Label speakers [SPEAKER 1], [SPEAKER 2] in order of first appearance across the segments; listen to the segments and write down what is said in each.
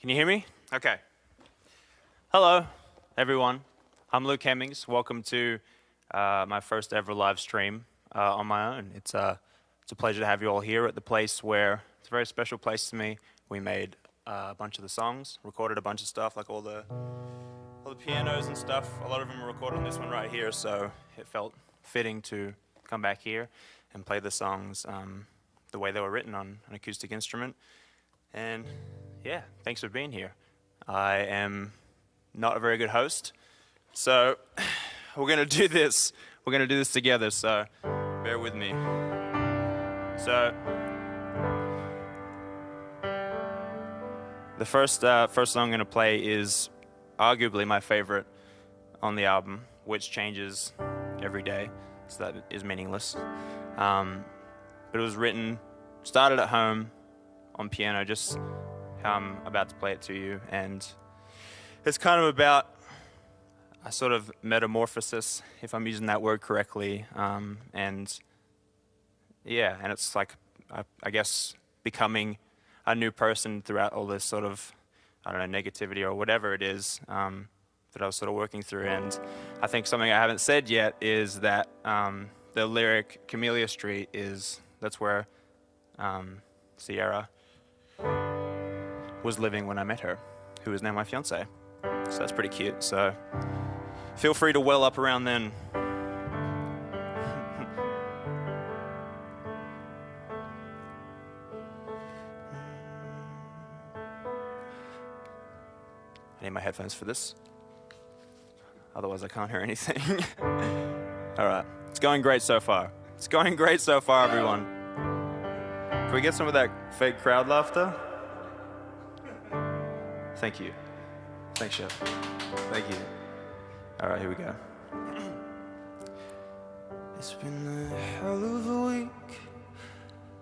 [SPEAKER 1] Can you hear me? Okay. Hello, everyone. I'm Luke Hemmings. Welcome to my first ever live stream on my own. It's a pleasure to have you all here at the place where it's a very special place to me. We made a bunch of the songs, recorded a bunch of stuff, like all the pianos and stuff. A lot of them were recorded on this one right here, so it felt fitting to come back here and play the songs the way they were written on an acoustic instrument. And yeah, thanks for being here. I am not a very good host, so we're gonna do this. We're gonna do this together, so bear with me. So the first song I'm gonna play is arguably my favorite on the album, which changes every day, so that is meaningless. But it was started at home on piano, just how I'm about to play it to you, and it's kind of about a sort of metamorphosis, if I'm using that word correctly, and it's like, I guess, becoming a new person throughout all this sort of, I don't know, negativity or whatever it is that I was sort of working through. And I think something I haven't said yet is that the lyric Camellia Street that's where Sierra was living when I met her, who is now my fiance. So that's pretty cute. So feel free to well up around then. I need my headphones for this. Otherwise I can't hear anything. All right, it's going great so far. It's going great so far, everyone. Can we get some of that fake crowd laughter? Thank you. Thanks, Chef. Thank you. All right, here we go. It's been a hell of a week.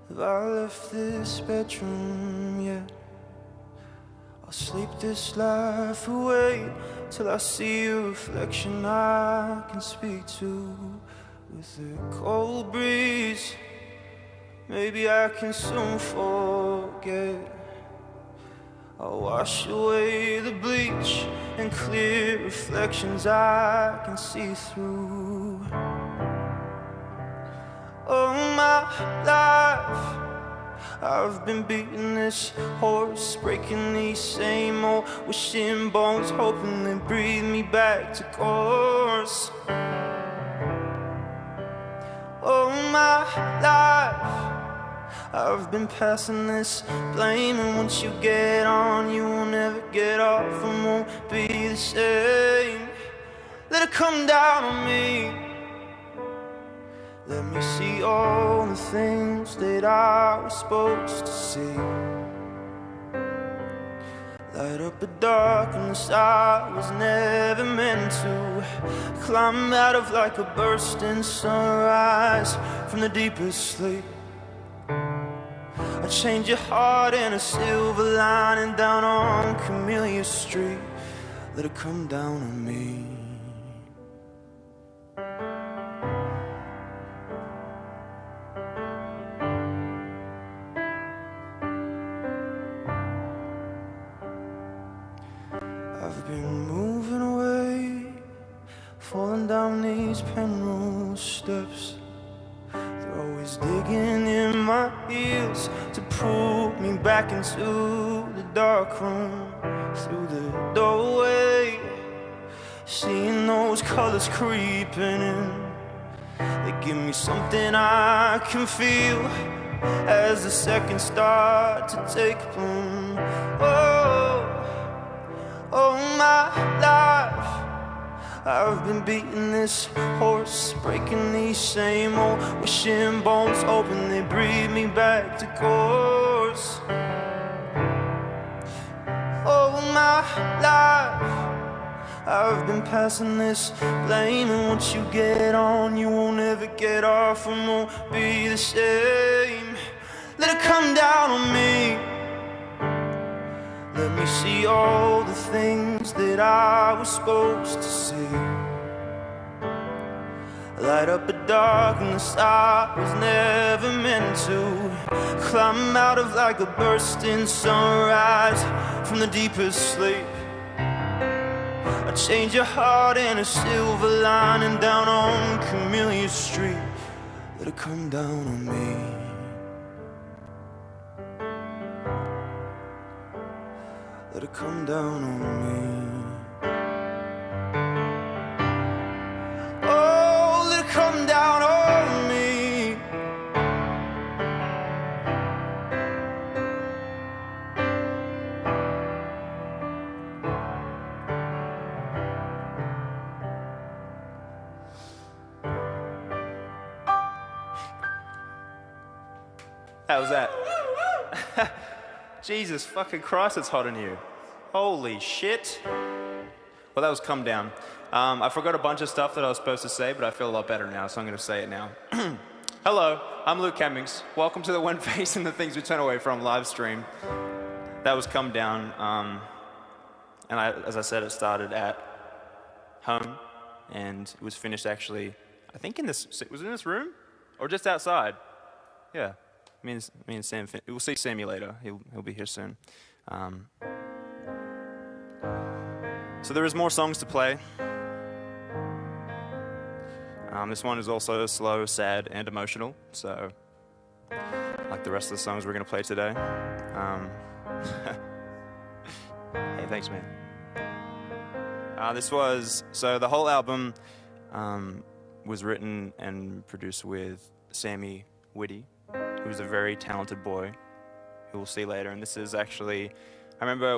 [SPEAKER 1] Have I left this bedroom yet? I'll sleep this life away till I see a reflection I can speak to. With a cold breeze, maybe I can soon forget. I'll wash away the bleach and clear reflections I can see through. All my life I've been beating this horse, breaking these same old wishing bones, hoping they breathe me back to course. All my life I've been passing this blame, and once you get on, you won't ever get off and won't be the same. Let it come down on me. Let me see all the things that I was supposed to see. Light up a darkness I was never meant to. Climb out of like a bursting sunrise from the deepest sleep. I change your heart in a silver lining down on Camellia Street. Let it come down on me. I've been moving away, falling down these Penrose steps. They're always digging in my heels to pull me back into the dark room. Through the doorway, seeing those colors creeping in. They give me something I can feel as the seconds start to take bloom. Oh my life I've been beating this horse, breaking these same old wishing bones, hoping they breathe me back to course. All my life I've been passing this blame, and once you get on, you won't ever get off and won't be the same. Let it come down on me. Let me see all the things that I was supposed to see. Light up a darkness I was never meant to. Climb out of like a bursting sunrise from the deepest sleep. I change your heart in a silver lining down on Camellia Street. Let it come down on me. Let it come down on me. Oh, let it come down on me. How was that? Jesus fucking Christ, it's hot in here. Holy shit. Well, that was Come Down. I forgot a bunch of stuff that I was supposed to say, but I feel a lot better now, so I'm going to say it now. Hello, I'm Luke Hemmings. Welcome to the When Facing the Things We Turn Away From live stream. That was Come Down. As I said, it started at home, and it was finished actually, I think was it in this room? Or just outside? Yeah. Me and Sam, we'll see Sammy later. He'll be here soon. So there is more songs to play. This one is also slow, sad, and emotional. So, like the rest of the songs we're going to play today. Hey, thanks, man. The whole album was written and produced with Sammy Whitty, who's a very talented boy, who we'll see later. And this is actually, I remember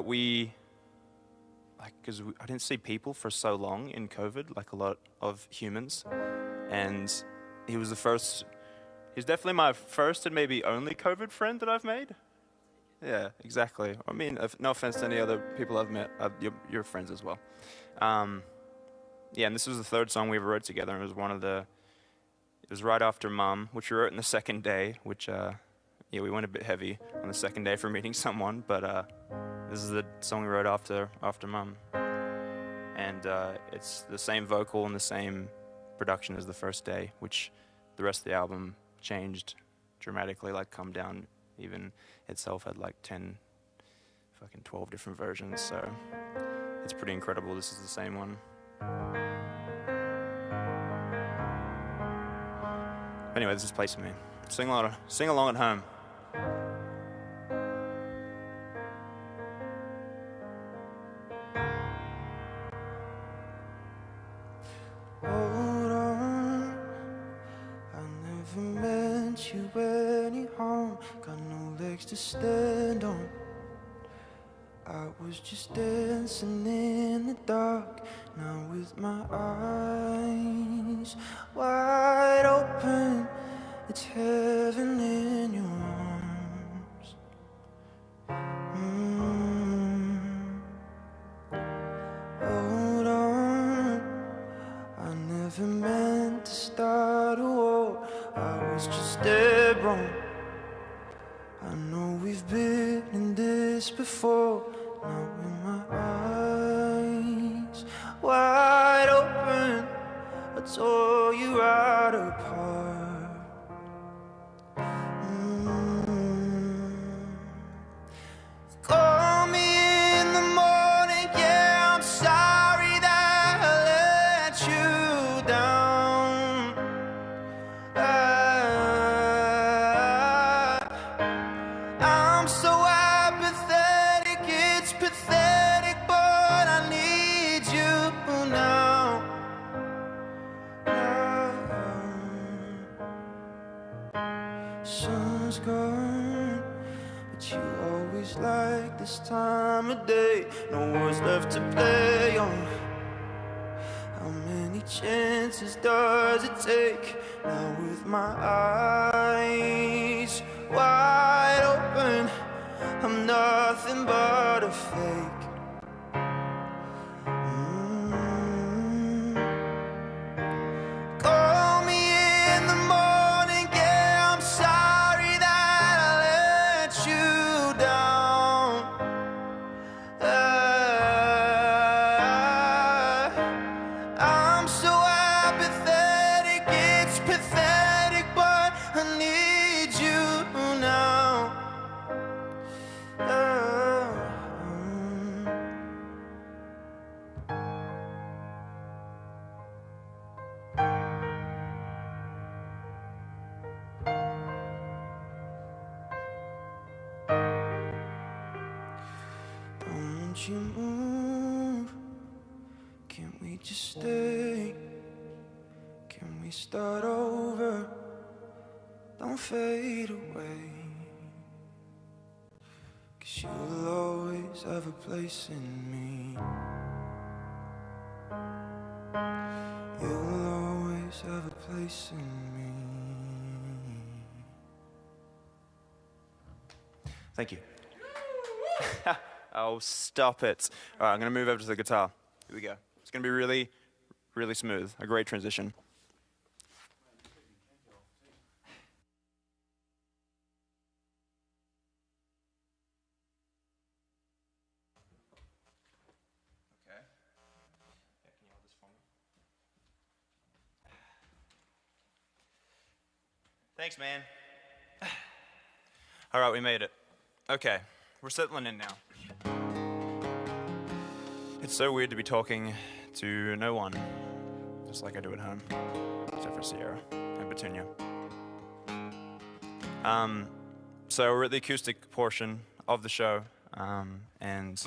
[SPEAKER 1] because I didn't see people for so long in COVID, like a lot of humans. And he was he's definitely my first and maybe only COVID friend that I've made. Yeah, exactly. I mean, no offense to any other people I've met, you're friends as well. Yeah, and this was the third song we ever wrote together. And it was right after Mum, which we wrote in the second day, which, we went a bit heavy on the second day for meeting someone, but this is the song we wrote after Mum. And it's the same vocal and the same production as the first day, which the rest of the album changed dramatically, like Come Down even itself had like 12 different versions, so it's pretty incredible. This is the same one. Anyway, this is Place for Me. Sing along at home. Hold on, I never meant you any harm. Got no legs to stand on. I was just dancing in the dark. Now with my eyes wide open, it's heaven in your arms. Hold on, I never meant to start a war. I was just dead wrong. I know we've been in this before. Now with my eyes wide open, I tore you right apart. Call me in the morning, yeah, I'm sorry that I let you down. I'm so apathetic, it's pathetic, but I need you now. Sun's gone, but you always like this time of day. No words left to play on. How many chances does it take? Now with my eyes wide open, I'm nothing but a fake. Call me in the morning, yeah, I'm sorry that I let you down. I'm so apathetic, it's pathetic, but I need you now.
[SPEAKER 2] you move? Can we just stay? Can we start over? Don't fade away. 'Cause you'll always have a place in me. You'll always have a place in me.
[SPEAKER 1] Thank you. Oh, stop it. All right, I'm going to move over to the guitar. Here we go. It's going to be really, really smooth. A great transition. Okay. Yeah, can you hold this for me? Thanks, man. All right, we made it. Okay, we're settling in now. It's so weird to be talking to no one, just like I do at home, except for Sierra and Petunia. So we're at the acoustic portion of the show, and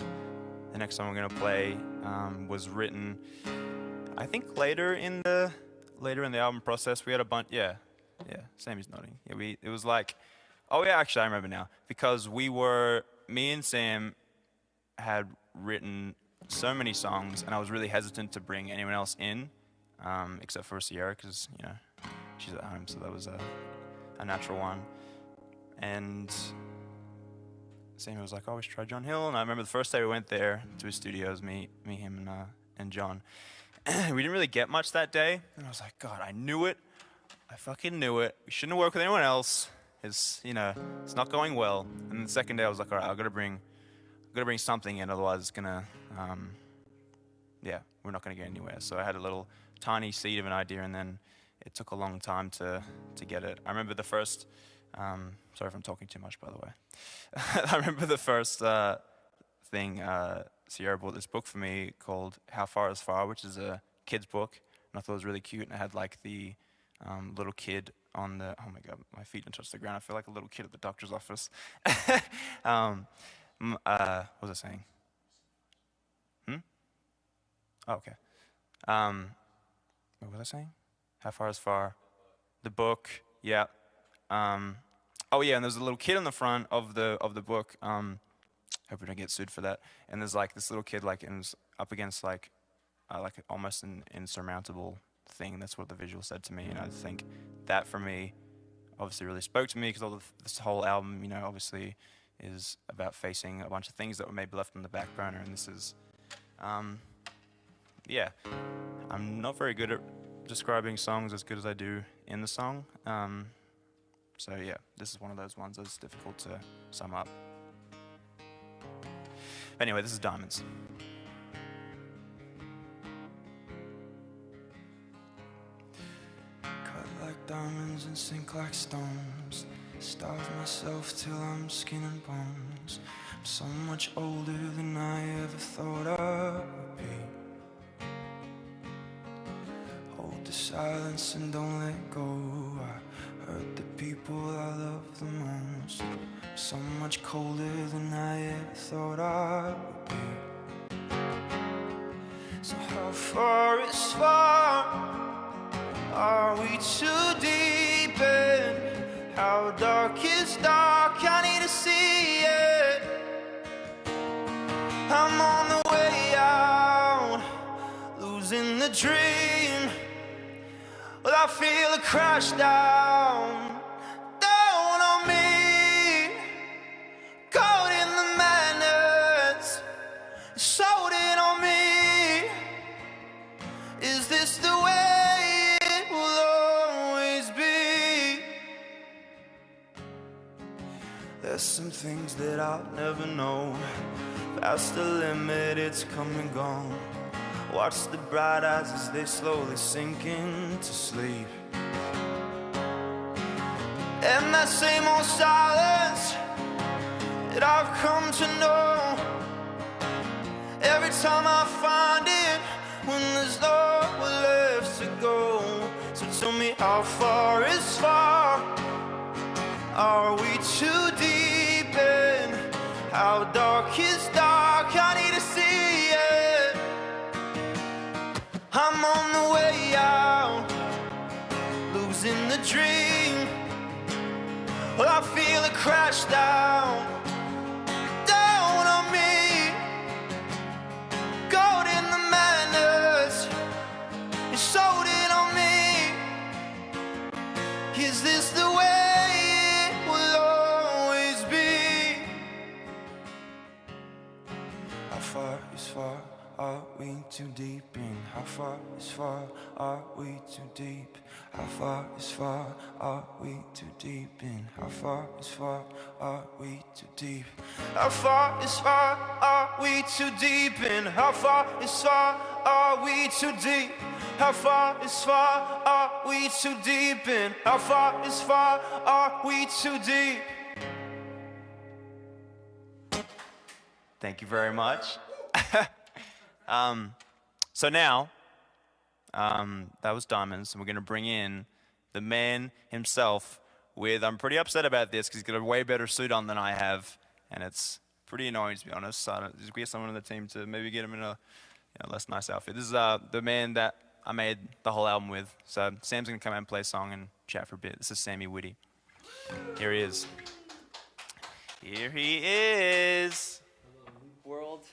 [SPEAKER 1] the next song we're gonna play was written, I think, later in the album process. We had a bunch. Yeah, Sammy's nodding. Yeah, it was like, oh yeah, actually I remember now, because me and Sam had written so many songs, and I was really hesitant to bring anyone else in, except for Sierra, because she's at home, so that was a natural one. And Sam was like, oh, we should try John Hill. And I remember the first day we went there to his studios, me, him, and John. We didn't really get much that day, and I was like, God, I knew it. I fucking knew it. We shouldn't have worked with anyone else. It's not going well. And then the second day I was like, all right, I've got to bring something in, otherwise it's gonna, we're not gonna get anywhere. So I had a little tiny seed of an idea, and then it took a long time to get it. I remember the first, sorry if I'm talking too much, by the way. I remember the first thing, Sierra bought this book for me called How Far Is Far, which is a kid's book, and I thought it was really cute, and it had like the little kid on the, oh my God, my feet didn't touch the ground. I feel like a little kid at the doctor's office. What was I saying? Oh, okay. What was I saying? How Far Is Far? The book, yeah. Oh yeah, and there's a little kid on the front of the book. Hope we don't get sued for that. And there's like this little kid, like, and was up against like almost an insurmountable thing. That's what the visual said to me, and I think that for me obviously really spoke to me, because this whole album, obviously is about facing a bunch of things that were maybe left on the back burner, and this is, I'm not very good at describing songs as good as I do in the song, so yeah, this is one of those ones that's difficult to sum up. Anyway, this is Diamonds.
[SPEAKER 2] Like diamonds and sink like stones. Starve myself till I'm skin and bones. I'm so much older than I ever thought I would be. Hold the silence and don't let go. I hurt the people I love the most. I'm so much colder than I ever thought I would be. So how far is far? Are we too deep in? How dark is dark? I need to see it. I'm on the way out, losing the dream. Well, I feel it crash down on me. Caught in the madness, sold it on me. Is this the way? There's some things that I'll never know. Past the limit, it's come and gone. Watch the bright eyes as they slowly sink into sleep. And that same old silence that I've come to know. Every time I find it, when there's nowhere left to go. So tell me, how far is far? Are we too deep in? How dark is dark? I need to I'm on the way out, losing the dream. Well, I feel it crash down, down on me. Caught in the madness, it showed it on me. Is this the way it will always be? How far is far? Are we too deep in? How far is far? Are we too deep? How far is far? Are we too deep in? How far is far? Are we too deep? How far is far? Are we too deep in? How far is far? Are we too deep? How far is far? Are we too deep in? How far is far? Are we too deep?
[SPEAKER 1] Thank you very much. So now, that was Diamonds, and we're going to bring in the man himself with, I'm pretty upset about this because he's got a way better suit on than I have, and it's pretty annoying to be honest. So I just get someone on the team to maybe get him in a less nice outfit. This is the man that I made the whole album with. So Sam's going to come out and play a song and chat for a bit. This is Sammy Whitty. Here he is. Here he is.
[SPEAKER 3] World.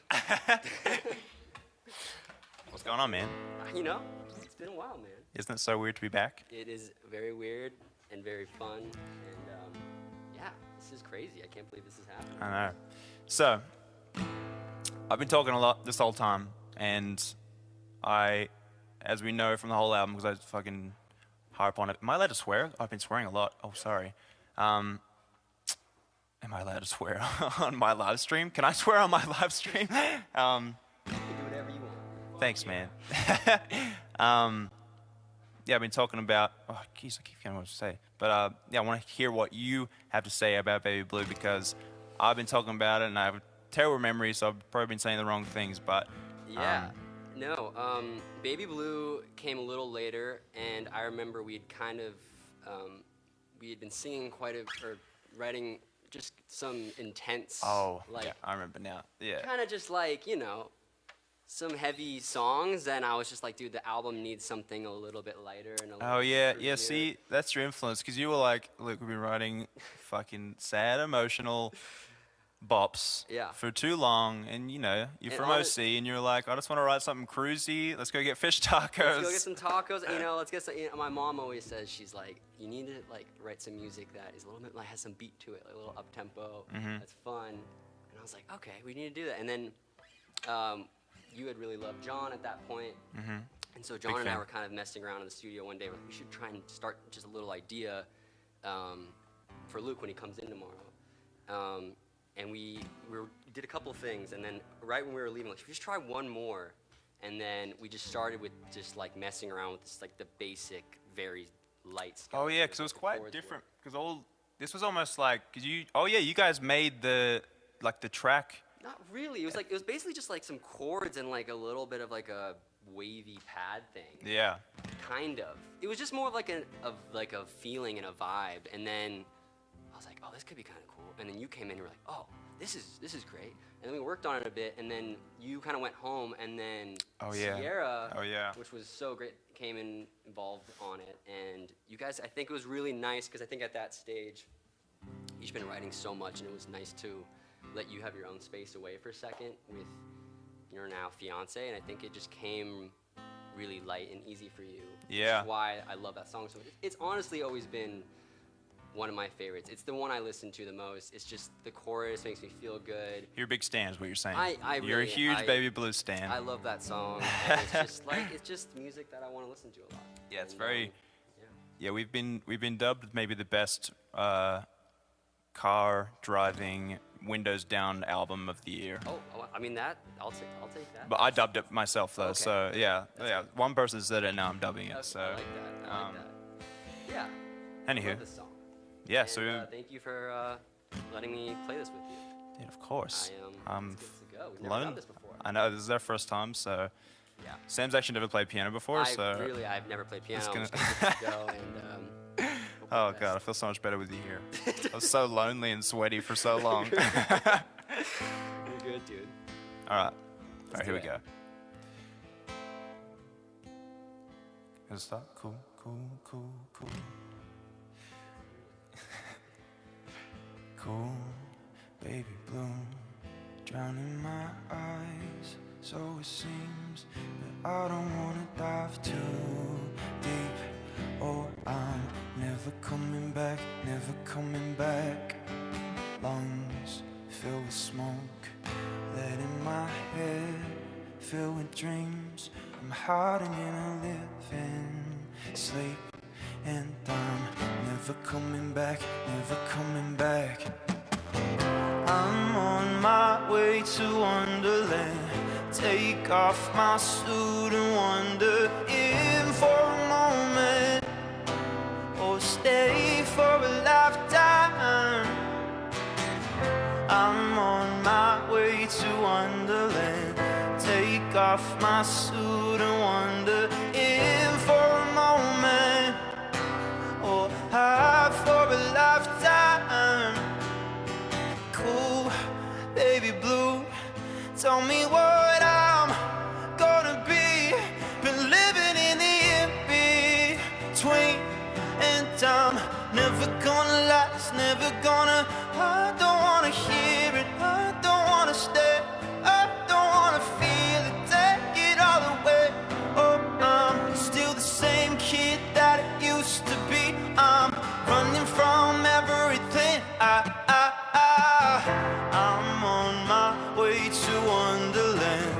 [SPEAKER 1] What's going on, man?
[SPEAKER 3] You know, it's been a while, man.
[SPEAKER 1] Isn't it so weird to be back?
[SPEAKER 3] It is very weird and very fun, and yeah, this is crazy. I can't believe this is happening.
[SPEAKER 1] I know. So, I've been talking a lot this whole time, and as we know from the whole album, because I fucking harp on it. Am I allowed to swear? I've been swearing a lot. Oh, sorry. Am I allowed to swear on my live stream? Can I swear on my live stream?
[SPEAKER 3] You can do whatever you want.
[SPEAKER 1] Thanks, man. Yeah, I've been talking about, oh, geez, I keep forgetting what to say. But, yeah, I want to hear what you have to say about Baby Blue because I've been talking about it and I have terrible memories, so I've probably been saying the wrong things, but...
[SPEAKER 3] Yeah. No, Baby Blue came a little later, and I remember we had been singing or writing just some intense,
[SPEAKER 1] yeah, I remember now. Yeah.
[SPEAKER 3] kind of just like, some heavy songs, and I was just like, dude, the album needs something a little bit lighter and a little
[SPEAKER 1] Yeah, see, that's your influence, because you were like, look, we've been writing fucking sad, emotional bops for too long, and you're from OC, and you're like, I just want to write something cruisy, let's go get fish tacos.
[SPEAKER 3] Let's go get some tacos, and let's get some, my mom always says, she's like, you need to like write some music that is a little bit, like has some beat to it, like a little up-tempo, that's fun, and I was like, okay, we need to do that, and then, you had really loved John at that point, and so John and I were kind of messing around in the studio one day, like, we should try and start just a little idea, for Luke when he comes in tomorrow, and we did a couple of things, and then right when we were leaving, like, should we just try one more? And then we just started with just like messing around with this, like the basic, very light stuff.
[SPEAKER 1] Oh yeah, because it was quite different. Because this was almost like, you guys made the track.
[SPEAKER 3] Not really. It was basically just like some chords and like a little bit of like a wavy pad thing.
[SPEAKER 1] Yeah.
[SPEAKER 3] Kind of. It was just more of like a feeling and a vibe, and then I was like, oh, this could be kind of cool. And then you came in and were like, oh, this is great. And then we worked on it a bit, and then you kind of went home, and then Sierra, which was so great, came in involved on it. And you guys, I think it was really nice, because I think at that stage, you've been writing so much, and it was nice to let you have your own space away for a second with your now fiance, and I think it just came really light and easy for you.
[SPEAKER 1] Yeah.
[SPEAKER 3] Which is why I love that song so much. It's honestly always been one of my favorites. It's the one I listen to the most. It's just the chorus makes me feel good.
[SPEAKER 1] You're a big stan is what you're saying.
[SPEAKER 3] You're
[SPEAKER 1] a huge Baby Blue stan.
[SPEAKER 3] I love that song. And it's just music that I want to listen to a lot.
[SPEAKER 1] Yeah, it's very. Yeah, we've been dubbed maybe the best car driving windows down album of the year.
[SPEAKER 3] Oh, I mean I'll take that.
[SPEAKER 1] But I dubbed it myself though,
[SPEAKER 3] okay.
[SPEAKER 1] So yeah. One person said it, now I'm dubbing it. So.
[SPEAKER 3] I like that. Yeah.
[SPEAKER 1] Anywho.
[SPEAKER 3] I love this song.
[SPEAKER 1] Yeah.
[SPEAKER 3] And,
[SPEAKER 1] so.
[SPEAKER 3] thank you for letting me play this with you.
[SPEAKER 1] Yeah, of course.
[SPEAKER 3] It's good to go. We've never done this before.
[SPEAKER 1] I know, this is our first time, so.
[SPEAKER 3] Yeah.
[SPEAKER 1] Sam's actually never played piano before, I've
[SPEAKER 3] never played piano. I'm just gonna go and.
[SPEAKER 1] Oh God, I feel so much better with you here. I was so lonely and sweaty for so long.
[SPEAKER 3] You're good, dude.
[SPEAKER 1] All right, here we go.
[SPEAKER 2] Gonna stop. Cool, cool, cool, cool. Cool, baby blue, drowning my eyes, so it seems. But I don't wanna dive too deep, or I'm never coming back, never coming back. Lungs filled with smoke, letting my head fill with dreams. I'm hiding in a living sleep, and I'm never coming back, never coming back. I'm on my way to Wonderland. Take off my suit and wander in for a moment, or stay for a lifetime. I'm on my way to Wonderland. Take off my suit and wander in for a moment, or hide for a lifetime. Cool, baby blue, tell me what I'm gonna be. Been living in the in-between, and I'm never gonna last, never gonna. I don't wanna hear it, I don't wanna stay, I don't wanna feel it, take it all away. Oh, I'm still the same kid that it used to be. I'm running from everything. I'm on my way to Wonderland.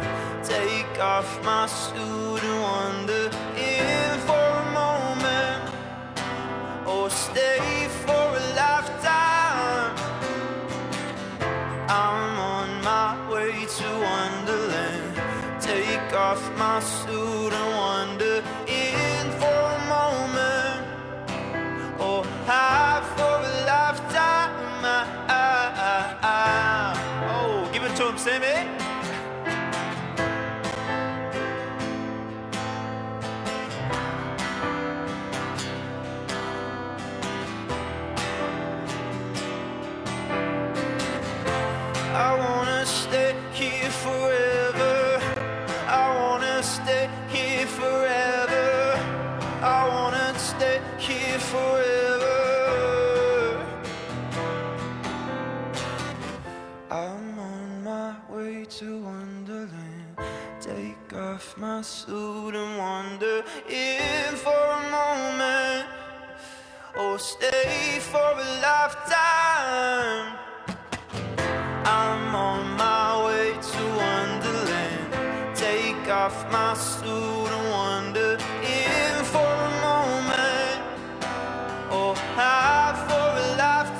[SPEAKER 2] Take off my suit and wander in for a moment, or stay for a lifetime. I'm on my way to Wonderland. Take off my suit and wander in for a moment, or hide for a lifetime. Oh, give it to him, Sammy. I wanna stay here forever. I wanna stay here forever. I wanna stay here forever. I'm on my way to Wonderland. Take off my suit and wander in for a moment, or stay for a lifetime. I'm on my way to Wonderland. Take off my suit and wander in for a moment, or hide for a lifetime.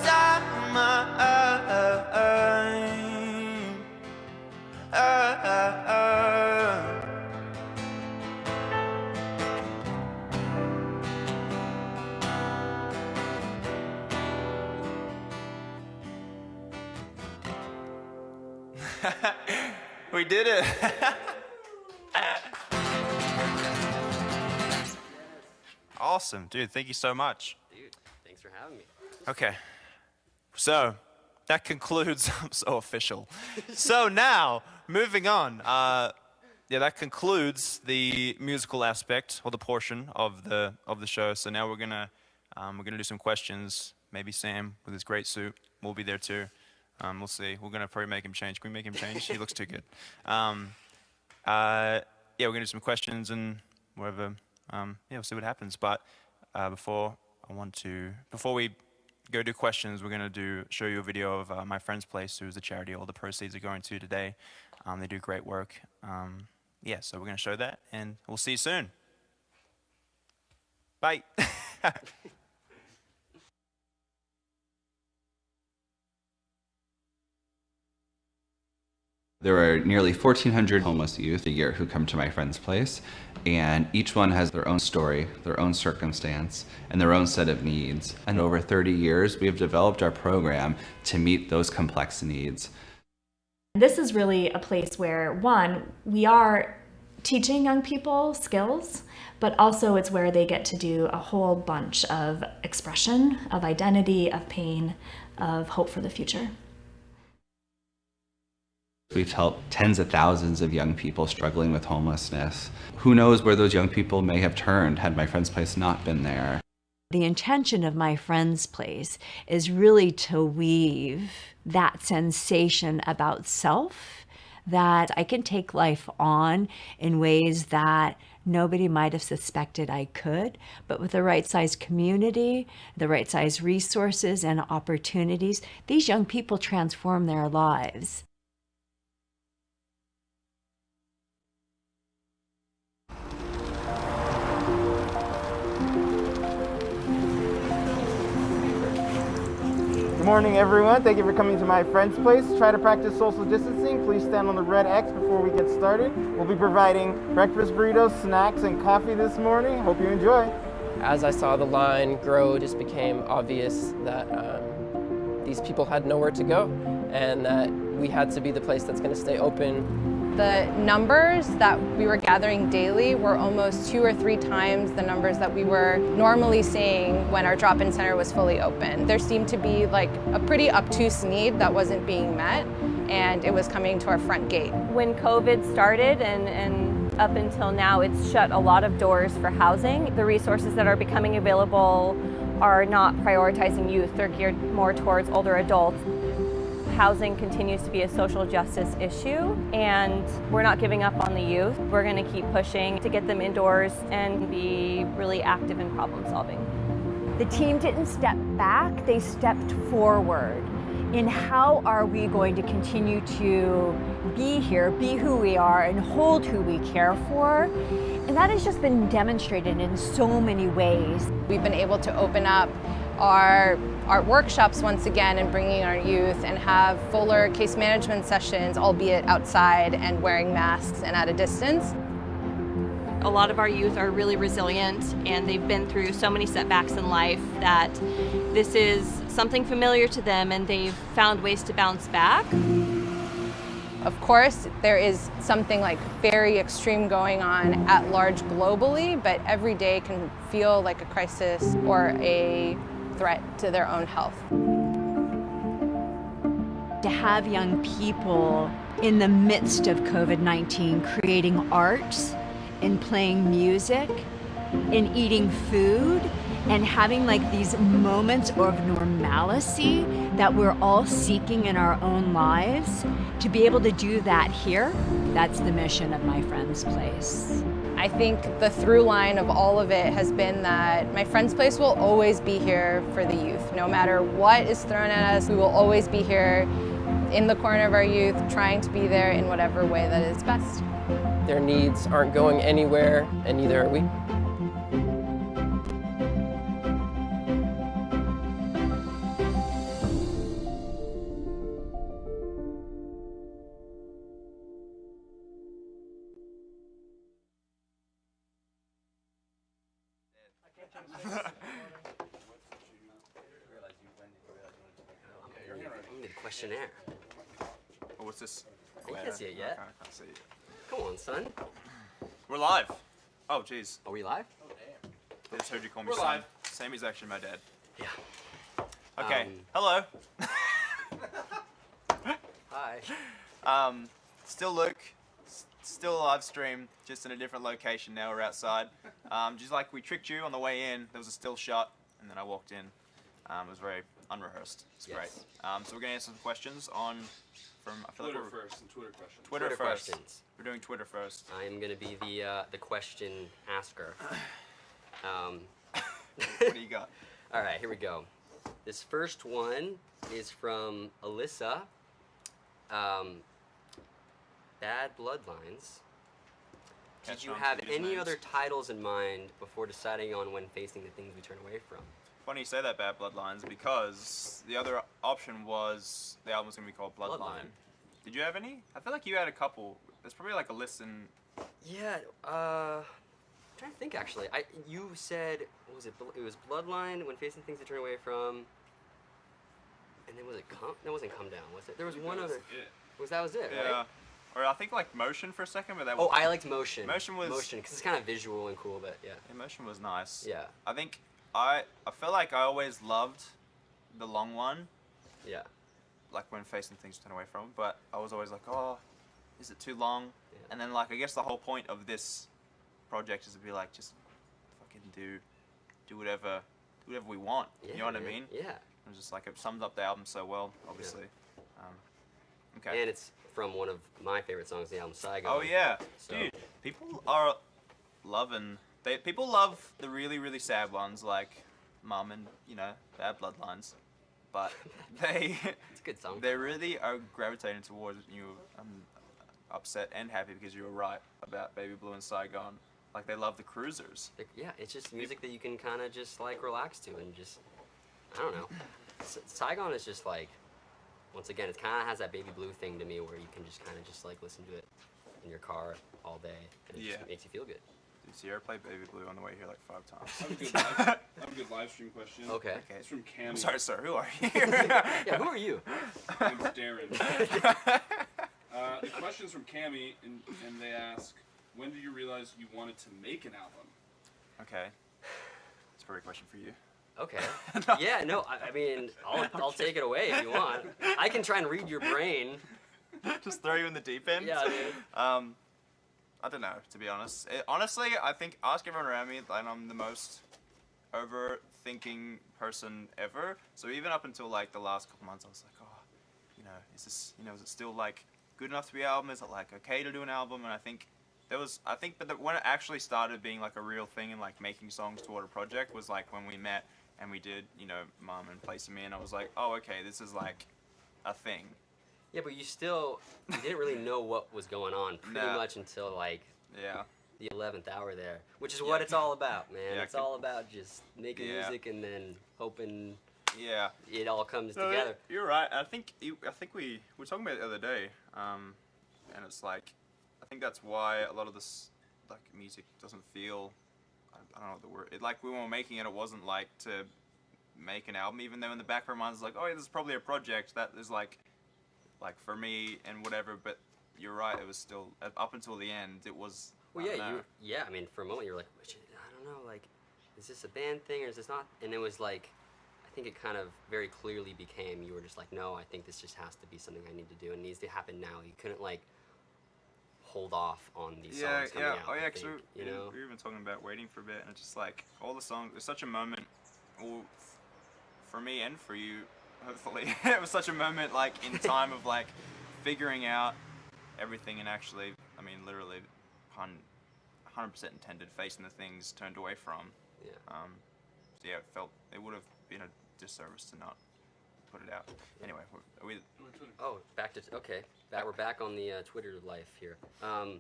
[SPEAKER 2] We did it. Awesome, dude. Thank you so much.
[SPEAKER 3] Dude, thanks for having me.
[SPEAKER 1] Okay. So that concludes. I'm so official. So now, moving on. That concludes the musical aspect or the portion of the show. So now we're gonna do some questions. Maybe Sam with his great suit will be there too. We'll see. We're gonna probably make him change. Can we make him change? He looks too good. We're gonna do some questions and whatever. We'll see what happens. But before we go do questions, we're gonna show you a video of my friend's place, who's the charity all the proceeds are going to today. They do great work. So we're gonna show that, and we'll see you soon. Bye.
[SPEAKER 4] There are nearly 1,400 homeless youth a year who come to my friend's place, and each one has their own story, their own circumstance, and their own set of needs. And over 30 years, we have developed our program to meet those complex needs.
[SPEAKER 5] This is really a place where, one, we are teaching young people skills, but also it's where they get to do a whole bunch of expression, of identity, of pain, of hope for the future.
[SPEAKER 4] We've helped tens of thousands of young people struggling with homelessness. Who knows where those young people may have turned had My Friend's Place not been there.
[SPEAKER 6] The intention of My Friend's Place is really to weave that sensation about self, that I can take life on in ways that nobody might have suspected I could, but with the right size community, the right size resources and opportunities, these young people transform their lives.
[SPEAKER 7] Good morning, everyone. Thank you for coming to My Friend's Place. Try to practice social distancing. Please stand on the red X before we get started. We'll be providing breakfast burritos, snacks, and coffee this morning. Hope you enjoy.
[SPEAKER 8] As I saw the line grow, it just became obvious that these people had nowhere to go and that we had to be the place that's going to stay open.
[SPEAKER 9] The numbers that we were gathering daily were almost 2 or 3 times the numbers that we were normally seeing when our drop-in center was fully open. There seemed to be like a pretty obtuse need that wasn't being met, and it was coming to our front gate.
[SPEAKER 10] When COVID started and up until now, it's shut a lot of doors for housing. The resources that are becoming available are not prioritizing youth. They're geared more towards older adults. Housing continues to be a social justice issue, and we're not giving up on the youth. We're going to keep pushing to get them indoors and be really active in problem solving.
[SPEAKER 6] The team didn't step back, they stepped forward in how are we going to continue to be here, be who we are, and hold who we care for. And that has just been demonstrated in so many ways.
[SPEAKER 9] We've been able to open up our workshops once again and bringing our youth and have fuller case management sessions, albeit outside and wearing masks and at a distance.
[SPEAKER 10] A lot of our youth are really resilient, and they've been through so many setbacks in life that this is something familiar to them, and they've found ways to bounce back.
[SPEAKER 9] Of course, there is something like very extreme going on at large globally, but every day can feel like a crisis or a threat to their own health.
[SPEAKER 6] To have young people in the midst of COVID-19 creating art, in playing music, in eating food, and having like these moments of normalcy that we're all seeking in our own lives, to be able to do that here, that's the mission of My Friend's Place.
[SPEAKER 9] I think the through line of all of it has been that My Friend's Place will always be here for the youth. No matter what is thrown at us, we will always be here in the corner of our youth, trying to be there in whatever way that is best.
[SPEAKER 8] Their needs aren't going anywhere, and neither are we.
[SPEAKER 3] I'm the questionnaire.
[SPEAKER 1] Oh, what's this?
[SPEAKER 3] You can't see it yet.
[SPEAKER 1] Okay, I can't see it yet.
[SPEAKER 3] Come on, son.
[SPEAKER 1] We're live. Oh, jeez.
[SPEAKER 3] Are we live?
[SPEAKER 1] I just heard you call me
[SPEAKER 4] We're
[SPEAKER 1] son.
[SPEAKER 4] live.
[SPEAKER 1] Sammy's actually my dad.
[SPEAKER 3] Yeah.
[SPEAKER 1] Okay. Hello.
[SPEAKER 3] Hi.
[SPEAKER 1] Still Luke. Still a live stream, just in a different location now. We're outside. Just like we tricked you on the way in, there was a still shot, and then I walked in. It was very unrehearsed. It's
[SPEAKER 3] Yes.
[SPEAKER 1] great. So we're gonna answer some questions from I feel
[SPEAKER 4] Twitter
[SPEAKER 1] like we're,
[SPEAKER 4] first and Twitter questions.
[SPEAKER 1] Twitter first.
[SPEAKER 3] questions.
[SPEAKER 1] We're doing Twitter first.
[SPEAKER 3] I am gonna be the question asker.
[SPEAKER 1] What do you got?
[SPEAKER 3] All right, here we go. This first one is from Alyssa. Bad Bloodlines. Did
[SPEAKER 1] Catch
[SPEAKER 3] you
[SPEAKER 1] on to
[SPEAKER 3] have
[SPEAKER 1] people's
[SPEAKER 3] any
[SPEAKER 1] names.
[SPEAKER 3] other titles in mind before deciding on when facing the things we turn away from?
[SPEAKER 1] Funny you say that, Bad Bloodlines, because the other option was the album was gonna be called Bloodline.
[SPEAKER 3] Bloodline.
[SPEAKER 1] Did you have any? I feel like you had a couple. There's probably like a list in.
[SPEAKER 3] Yeah, I'm trying to think actually. You said, what was it? It was Bloodline, When Facing Things to Turn Away From. And then was it that wasn't Come Down, was it? There was one other. That was it,
[SPEAKER 1] Yeah.
[SPEAKER 3] right?
[SPEAKER 1] Or I think like Motion for a second, but that
[SPEAKER 3] Oh,
[SPEAKER 1] was.
[SPEAKER 3] I liked Motion.
[SPEAKER 1] Motion was-
[SPEAKER 3] Motion, because it's kind of visual and cool, but yeah.
[SPEAKER 1] Motion was nice.
[SPEAKER 3] Yeah.
[SPEAKER 1] I think I feel like I always loved the long one.
[SPEAKER 3] Yeah.
[SPEAKER 1] like when facing things to turn away from. But I was always like, oh, is it too long?
[SPEAKER 3] Yeah.
[SPEAKER 1] And then like I guess the whole point of this project is to be like, just fucking do whatever we want.
[SPEAKER 3] Yeah,
[SPEAKER 1] You know what
[SPEAKER 3] man.
[SPEAKER 1] I mean?
[SPEAKER 3] Yeah.
[SPEAKER 1] It was just like it summed up the album so well, obviously. Okay.
[SPEAKER 3] And it's from one of my favorite songs, the album Saigon.
[SPEAKER 1] Oh yeah,
[SPEAKER 3] So-
[SPEAKER 1] dude. People are loving. People love the really really sad ones like Mum and Bad Bloodlines, but
[SPEAKER 3] It's a good song.
[SPEAKER 1] they really are gravitating towards you. I'm upset and happy because you were right about Baby Blue and Saigon. Like they love the Cruisers.
[SPEAKER 3] Yeah, it's just music that you can kind of just like relax to and just, I don't know. Saigon is just like, once again, it kind of has that Baby Blue thing to me where you can just kind of just like listen to it in your car all day and it
[SPEAKER 1] Yeah.
[SPEAKER 3] just makes you feel good.
[SPEAKER 1] Dude, Sierra played Baby Blue on the way here like 5 times.
[SPEAKER 11] I have a good live stream question.
[SPEAKER 3] Okay.
[SPEAKER 11] It's from Cam.
[SPEAKER 1] I'm sorry, sir. Who are you?
[SPEAKER 3] Yeah, who are you?
[SPEAKER 11] My name's Darren. The question's from Cammy, and they ask, when did you realize you wanted to make an album?
[SPEAKER 1] Okay. It's probably a question for you.
[SPEAKER 3] Okay. Yeah, no, I mean, I'll take it away if you want. I can try and read your brain.
[SPEAKER 1] Just throw you in the deep end.
[SPEAKER 3] Yeah, dude.
[SPEAKER 1] I don't know, to be honest. Honestly, I think ask everyone around me, and I'm the most overthinking person ever. So even up until like the last couple months, I was like, oh, is this, is it still like good enough to be an album? Is it like okay to do an album? And I think but when it actually started being like a real thing and like making songs toward a project was like when we met and we did, Mum and Place Me, and I was like, oh, okay, this is like a thing.
[SPEAKER 3] Yeah, but you didn't really know what was going on pretty much until like
[SPEAKER 1] Yeah.
[SPEAKER 3] the 11th hour there, which is what it's all about, man.
[SPEAKER 1] Yeah,
[SPEAKER 3] it's all about just making
[SPEAKER 1] Yeah.
[SPEAKER 3] music and then hoping
[SPEAKER 1] Yeah.
[SPEAKER 3] it all comes
[SPEAKER 1] No,
[SPEAKER 3] together.
[SPEAKER 1] You're right. I think we were talking about it the other day, and it's like, I think that's why a lot of this like music doesn't feel, I don't know what the word. Like when we were making it, it wasn't like to make an album, even though in the back of our minds, like, oh yeah, this is probably a project that is like for me and whatever. But you're right. It was still up until the end. It was.
[SPEAKER 3] Well,
[SPEAKER 1] I
[SPEAKER 3] yeah,
[SPEAKER 1] don't know.
[SPEAKER 3] I mean, for a moment you were like, I don't know, like, is this a band thing or is this not? And it was like, I think it kind of very clearly became, you were just like, no, I think this just has to be something I need to do and needs to happen now. You couldn't like hold off on these songs coming out.
[SPEAKER 1] Oh yeah,
[SPEAKER 3] I
[SPEAKER 1] because
[SPEAKER 3] think,
[SPEAKER 1] we were even talking about waiting for a bit, and it's just like all the songs. It's such a moment, well, for me and for you, hopefully, it was such a moment like in time of like figuring out everything and actually, I mean, literally, 100% intended, facing the things turned away from.
[SPEAKER 3] Yeah.
[SPEAKER 1] So yeah, it would have been a disservice to not put it out. Anyway,
[SPEAKER 3] Oh, we're back on the Twitter life here.
[SPEAKER 1] What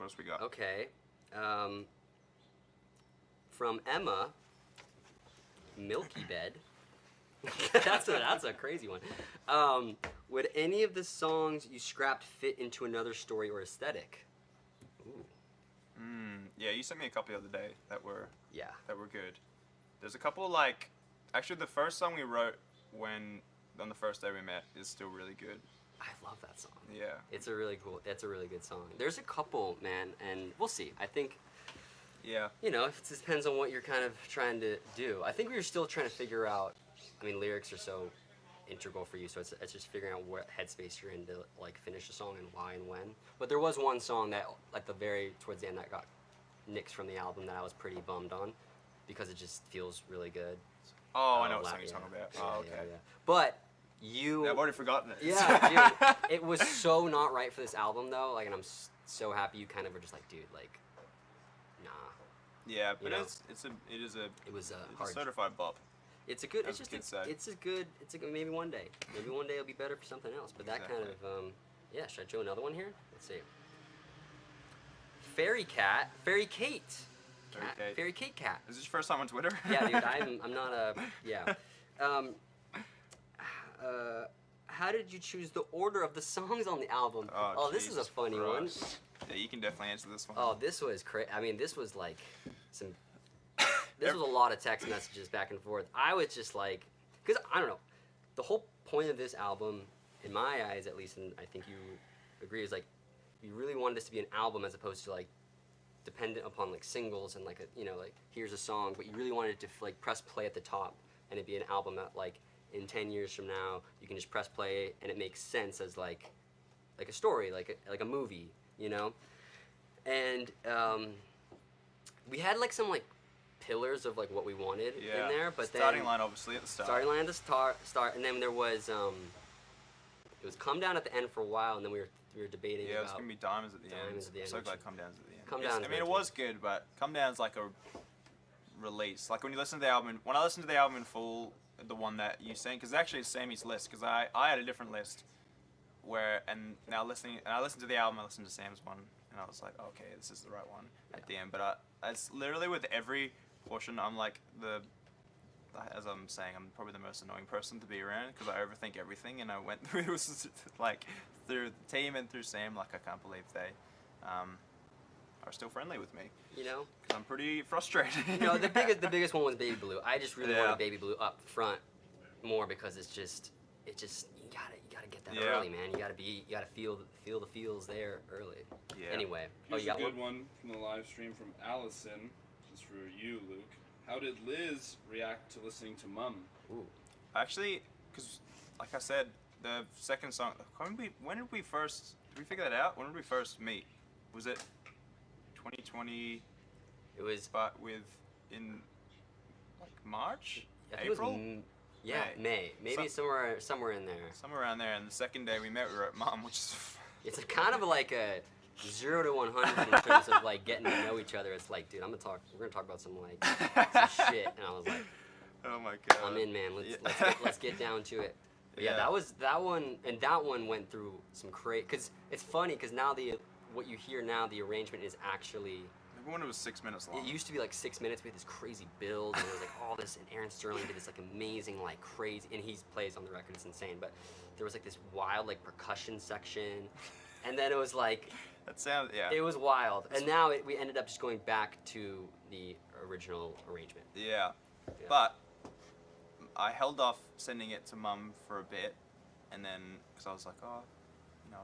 [SPEAKER 1] else we got?
[SPEAKER 3] Okay. From Emma, Milky Bed. that's a crazy one. Would any of the songs you scrapped fit into another story or aesthetic? Ooh.
[SPEAKER 1] Yeah, you sent me a couple the other day that were
[SPEAKER 3] Yeah.
[SPEAKER 1] good. There's a couple like, actually the first song we wrote on the first day we met is still really good.
[SPEAKER 3] I love that song.
[SPEAKER 1] Yeah.
[SPEAKER 3] It's a really good song. There's a couple, man, and we'll see. I think,
[SPEAKER 1] Yeah.
[SPEAKER 3] it depends on what you're kind of trying to do. I think we were still trying to figure out, I mean, lyrics are so integral for you, so it's just figuring out what headspace you're in to like finish a song and why and when. But there was one song that like towards the end that got nixed from the album that I was pretty bummed on because it just feels really good.
[SPEAKER 1] Oh, I know what song you're talking about. Oh, okay.
[SPEAKER 3] Yeah. But
[SPEAKER 1] I've already forgotten it.
[SPEAKER 3] Yeah, dude. It was so not right for this album though. Like, and I'm so happy you kind of were just like, dude, like, nah.
[SPEAKER 1] Yeah, but
[SPEAKER 3] know?
[SPEAKER 1] it was a
[SPEAKER 3] hard.
[SPEAKER 1] certified bop.
[SPEAKER 3] It's a good.
[SPEAKER 1] As
[SPEAKER 3] It's
[SPEAKER 1] kids
[SPEAKER 3] just.
[SPEAKER 1] say.
[SPEAKER 3] It's a good. Maybe one day. Maybe one day it'll be better for something else. But that kind of. Yeah. Should I do another one here? Let's see. Fairy Kate. Fairy Kate Cat.
[SPEAKER 1] Is this your first time on Twitter?
[SPEAKER 3] Yeah, dude. I'm not a. Yeah. How did you choose the order of the songs on the album? Oh, this is a funny one.
[SPEAKER 1] Yeah, you can definitely answer this one.
[SPEAKER 3] Oh, this was crazy. I mean, this was like some. This was a lot of text messages back and forth. I was just like, because I don't know, the whole point of this album, in my eyes at least, and I think you agree, is like, you really wanted this to be an album as opposed to like dependent upon like singles and like like here's a song, but you really wanted it to like press play at the top and it'd be an album that like in 10 years from now, you can just press play and it makes sense as like a story, like a movie, you know? And we had like some like pillars of like what we wanted in there, but
[SPEAKER 1] starting
[SPEAKER 3] then
[SPEAKER 1] line obviously at the start.
[SPEAKER 3] Starting line at the start, and then there was it was Come Down at the end for a while, and then we were debating.
[SPEAKER 1] Yeah,
[SPEAKER 3] about
[SPEAKER 1] it was gonna be Diamonds at the
[SPEAKER 3] Diamonds
[SPEAKER 1] end.
[SPEAKER 3] at the end,
[SPEAKER 1] So
[SPEAKER 3] which-
[SPEAKER 1] glad Come Down's at the end.
[SPEAKER 3] Come
[SPEAKER 1] Yes,
[SPEAKER 3] Down's
[SPEAKER 1] I mean,
[SPEAKER 3] good
[SPEAKER 1] it was good, but Come Down's like a release. Like when you listen to the album, when I listened to the album in full, the one that you sang, because actually it's Sammy's list, because I had a different list and I listened to the album, I listened to Sam's one, and I was like, okay, this is the right one at the end. But it's literally with every portion, I'm like as I'm saying, I'm probably the most annoying person to be around because I overthink everything, and I went through like through the team and through Sam, like I can't believe they are still friendly with me.
[SPEAKER 3] You know,
[SPEAKER 1] because I'm pretty frustrated.
[SPEAKER 3] You know, the biggest one was Baby Blue. I just really
[SPEAKER 1] Yeah.
[SPEAKER 3] wanted Baby Blue up front more because it's just you gotta get that
[SPEAKER 1] Yeah.
[SPEAKER 3] early, man. You gotta feel the feels there early.
[SPEAKER 1] Yeah.
[SPEAKER 3] Anyway,
[SPEAKER 11] Here's
[SPEAKER 3] you got
[SPEAKER 11] a good
[SPEAKER 3] one?
[SPEAKER 11] one from the live stream from Allison. This is for you, Luke. How did Liz react to listening to Mum?
[SPEAKER 3] Ooh.
[SPEAKER 1] Actually, because like I said, the second song. When did we figure that out? When did we first meet? Was it 2020?
[SPEAKER 3] It was.
[SPEAKER 1] But in like March,
[SPEAKER 3] I think
[SPEAKER 1] April.
[SPEAKER 3] It was May. Maybe somewhere in there.
[SPEAKER 1] Somewhere around there. And the second day we met, we were at Mom, which is.
[SPEAKER 3] It's a kind of like a 0 to 100 in terms of like getting to know each other. It's like, dude, we're gonna talk about some some shit, and I was like,
[SPEAKER 1] oh my god,
[SPEAKER 3] I'm in, man. Let's get down to it. But yeah,
[SPEAKER 1] Yeah.
[SPEAKER 3] that one went through some because it's funny because now what you hear now, the arrangement is actually.
[SPEAKER 1] Everyone was 6 minutes long.
[SPEAKER 3] It used to be like 6 minutes. We had this crazy build, and there was like all this, and Aaron Sterling did this like amazing, like crazy, and he plays on the record. It's insane, but there was like this wild like percussion section, and then it was like.
[SPEAKER 1] That sounds, yeah.
[SPEAKER 3] It was wild, and now we ended up just going back to the original arrangement.
[SPEAKER 1] Yeah. But I held off sending it to Mum for a bit, and then because I was like,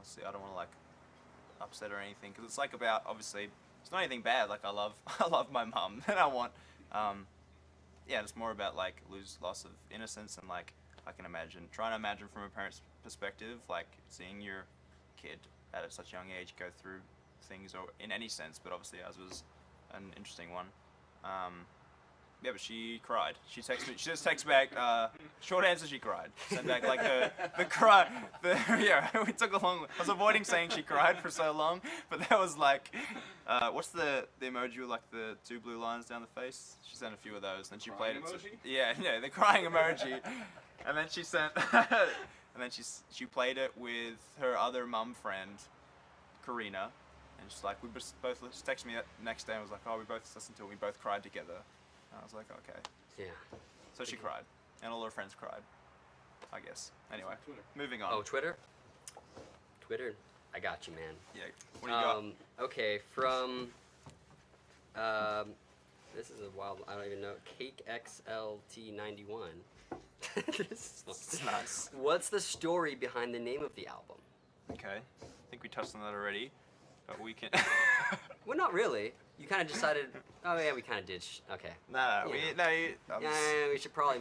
[SPEAKER 1] see, I don't want to like upset her or anything, because it's like about obviously it's not anything bad. Like I love my mum, and I want, it's more about like loss of innocence, and like I can trying to imagine from a parent's perspective, like seeing your kid at such a young age go through things, or in any sense, but obviously ours was an interesting one. But she cried. She just texts back, short answer, she cried. Sent back like the cry, we took a long, I was avoiding saying she cried for so long, but that was like, what's the emoji with like the two blue lines down the face? She sent a few of those, and then she played it. Yeah, the crying emoji. And then she sent, and then she played it with her other mum friend, Karina, and she's like, we both texted me that next day and was like, we both listened to it, we both cried together. And I was like, okay.
[SPEAKER 3] Yeah.
[SPEAKER 1] So she cried, and all her friends cried, I guess. Anyway, moving on.
[SPEAKER 3] Oh, Twitter, I got you, man.
[SPEAKER 1] Yeah. What do you got?
[SPEAKER 3] Okay, from this is a wild. I don't even know. Cake XLT91. This is
[SPEAKER 1] nice.
[SPEAKER 3] What's the story behind the name of the album?
[SPEAKER 1] Okay. I think we touched on that already, but we can.
[SPEAKER 3] Well, not really. You kind of decided. Oh yeah, we kind of did. Okay.
[SPEAKER 1] We
[SPEAKER 3] We should probably.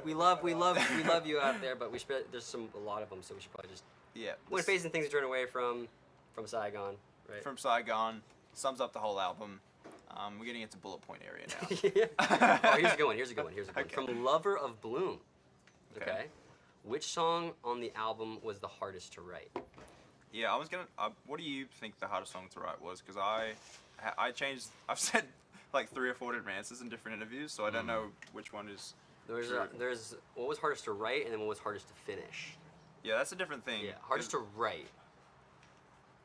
[SPEAKER 3] We love you out there, but there's a lot of them, so we should probably just.
[SPEAKER 1] Yeah.
[SPEAKER 3] When facing things to turn away from Saigon, right?
[SPEAKER 1] From Saigon sums up the whole album. We're getting into bullet point area now.
[SPEAKER 3] Oh, here's a good one.
[SPEAKER 1] Okay.
[SPEAKER 3] From Lover of Bloom.
[SPEAKER 1] Okay.
[SPEAKER 3] Okay. Which song on the album was the hardest to write?
[SPEAKER 1] Yeah, I was gonna. What do you think the hardest song to write was? Because I changed. I've said like 3 or 4 different answers in different interviews, so I don't know which one is.
[SPEAKER 3] There's what was hardest to write, and then what was hardest to finish.
[SPEAKER 1] Yeah, that's a different thing.
[SPEAKER 3] Yeah, hardest to write.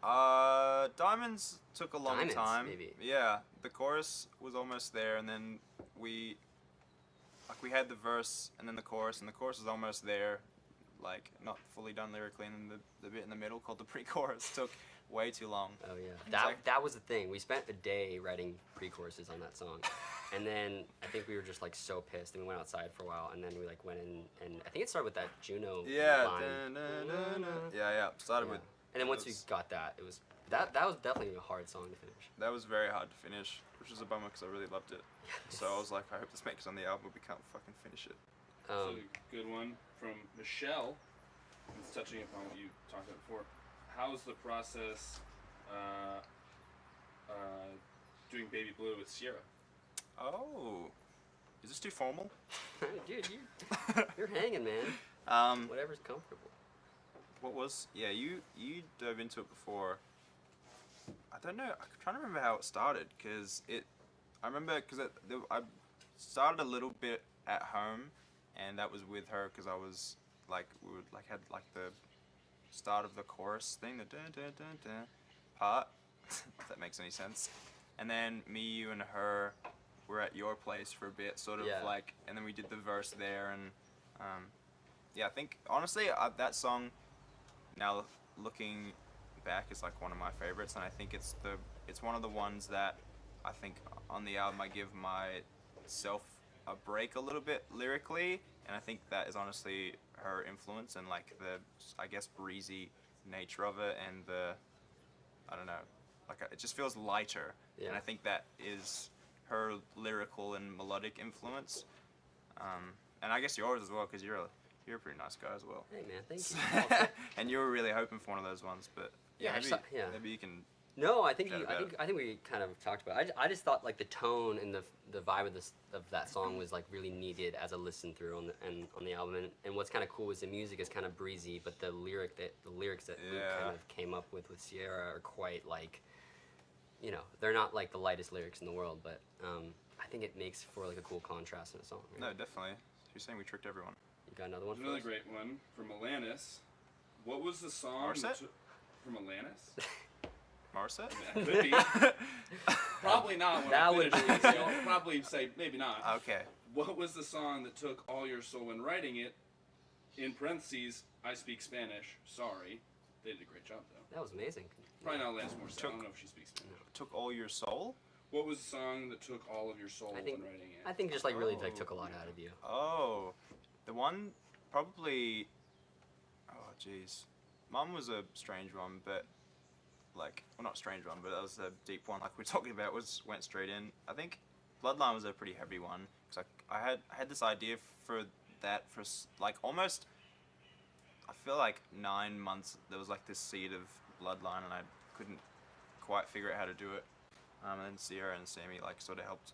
[SPEAKER 1] Diamonds took a long time.
[SPEAKER 3] Maybe.
[SPEAKER 1] Yeah, the chorus was almost there, and then we had the verse and then the chorus was almost there, like not fully done lyrically, and then the bit in the middle called the pre-chorus took way too long.
[SPEAKER 3] Oh yeah, that was the thing. We spent a day writing pre-choruses on that song, and then I think we were just like so pissed, and we went outside for a while, and then we like went in, and I think it started with that Juno line.
[SPEAKER 1] Yeah. Started with.
[SPEAKER 3] And then once we got that, it was that was definitely a hard song to finish.
[SPEAKER 1] That was very hard to finish, which is a bummer because I really loved it. So I was like, I hope this makes it on the album, but we can't fucking finish it.
[SPEAKER 11] So a good one from Michelle. It's touching upon what you talked about before. How's the process doing Baby Blue with Sierra?
[SPEAKER 1] Oh, is this too formal?
[SPEAKER 3] Dude, you're hanging, man. Whatever's comfortable.
[SPEAKER 1] What was? Yeah, you dove into it before. I don't know. I'm trying to remember how it started because I remember because I started a little bit at home, and that was with her because I was like we would like had like the start of the chorus thing, the dun dun dun dun part. If that makes any sense. And then me, you, and her were at your place for a bit, sort of like, and then we did the verse there, and yeah, I think honestly that song, now looking back, is like one of my favorites, and I think it's one of the ones that I think on the album I give myself a break a little bit lyrically, and I think that is honestly her influence and like the, I guess, breezy nature of it, and the, I don't know, like it just feels lighter, and I think that is her lyrical and melodic influence, and I guess yours as well, because you're a pretty nice guy as well.
[SPEAKER 3] Hey man, thank you.
[SPEAKER 1] And you were really hoping for one of those ones, but maybe you can.
[SPEAKER 3] No, I think we kind of talked about it. I just thought like the tone and the vibe of that song was like really needed as a listen through on the album. And what's kind of cool is the music is kind of breezy, but the lyrics that Luke kind of came up with Sierra are quite like, you know, they're not like the lightest lyrics in the world, but I think it makes for like a cool contrast in a song. Right?
[SPEAKER 1] No, definitely. You're saying we tricked everyone.
[SPEAKER 3] You got another one?
[SPEAKER 11] Another great one from Alanis. What was the song from Alanis?
[SPEAKER 1] Marset?
[SPEAKER 11] Yeah, could be. Probably not. When
[SPEAKER 3] that
[SPEAKER 11] I
[SPEAKER 3] would
[SPEAKER 11] finish it, I'll probably say maybe not.
[SPEAKER 1] Okay.
[SPEAKER 11] What was the song that took all your soul when writing it? In parentheses, I speak Spanish. Sorry. They did a great job though.
[SPEAKER 3] That was amazing.
[SPEAKER 11] Probably not Alanis Morissette. I don't know if she speaks Spanish.
[SPEAKER 1] Took all your soul?
[SPEAKER 11] What was the song that took all of your soul when writing it?
[SPEAKER 3] I think just like really like took a lot out of you.
[SPEAKER 1] Oh, the one probably. Oh, jeez. Mine was a strange one, but like, well, not a strange one, but that was a deep one. Like we were talking about, went straight in. I think Bloodline was a pretty heavy one because I had this idea for that for like almost. I feel like 9 months. There was like this seed of Bloodline, and I couldn't quite figure out how to do it. And then Sierra and Sammy like sort of helped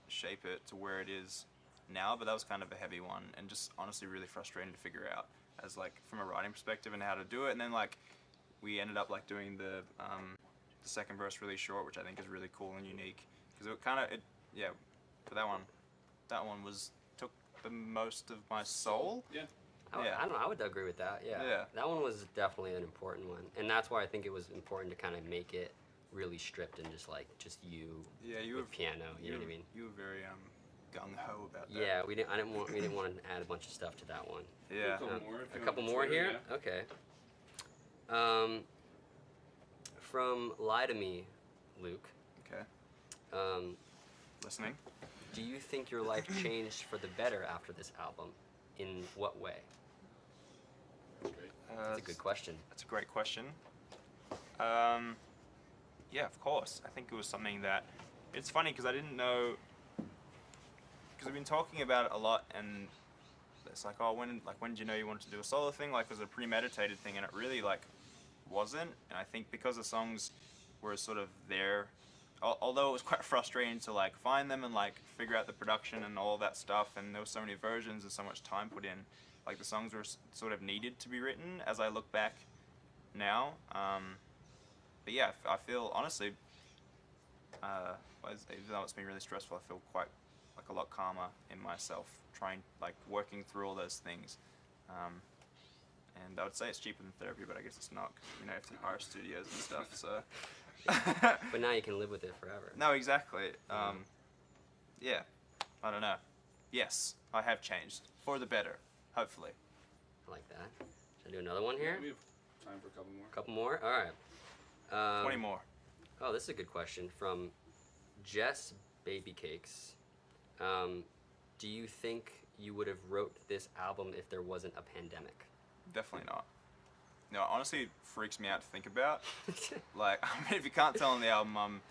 [SPEAKER 1] shape it to where it is now. But that was kind of a heavy one, and just honestly really frustrating to figure out as like from a writing perspective and how to do it. And then like we ended up like doing the second verse really short, which I think is really cool and unique because it kind of but that one took the most of my soul.
[SPEAKER 11] Yeah.
[SPEAKER 3] I don't know. I would agree with that. Yeah. That one was definitely an important one, and that's why I think it was important to kind of make it really stripped and just you. Yeah, you with piano. You know what I mean?
[SPEAKER 1] You were very gung ho about that.
[SPEAKER 3] Yeah, we didn't want to add a bunch of stuff to that one.
[SPEAKER 1] Yeah.
[SPEAKER 3] A couple more here. Yeah. Okay. From Lie to Me, Luke.
[SPEAKER 1] Okay. Listening.
[SPEAKER 3] Do you think your life changed for the better after this album? In what way? That's a good question.
[SPEAKER 1] That's a great question. Yeah, of course. I think it was something that... It's funny because I didn't know... Because we've been talking about it a lot, and it's like, oh, when did you know you wanted to do a solo thing? Like, it was a premeditated thing, and it really, like, wasn't. And I think because the songs were sort of there, although it was quite frustrating to, like, find them and, like, figure out the production and all that stuff, and there were so many versions and so much time put in, like, the songs were sort of needed to be written as I look back now. But yeah, I feel, honestly, even though it's been really stressful, I feel quite, like, a lot calmer in myself, working through all those things. And I would say it's cheaper than therapy, but I guess it's not, 'cause, you have to hire studios and stuff, so...
[SPEAKER 3] But now you can live with it forever.
[SPEAKER 1] No, exactly. Yeah, I don't know. Yes, I have changed. For the better, hopefully.
[SPEAKER 3] I like that. Should I do another one here?
[SPEAKER 11] Yeah, we have time for a couple more.
[SPEAKER 3] Couple more? All right.
[SPEAKER 1] 20 more.
[SPEAKER 3] Oh, this is a good question from Jess Baby Cakes. Do you think you would have wrote this album if there wasn't a pandemic?
[SPEAKER 1] Definitely not. No, it honestly freaks me out to think about. Like, I mean, if you can't tell on the album, I'm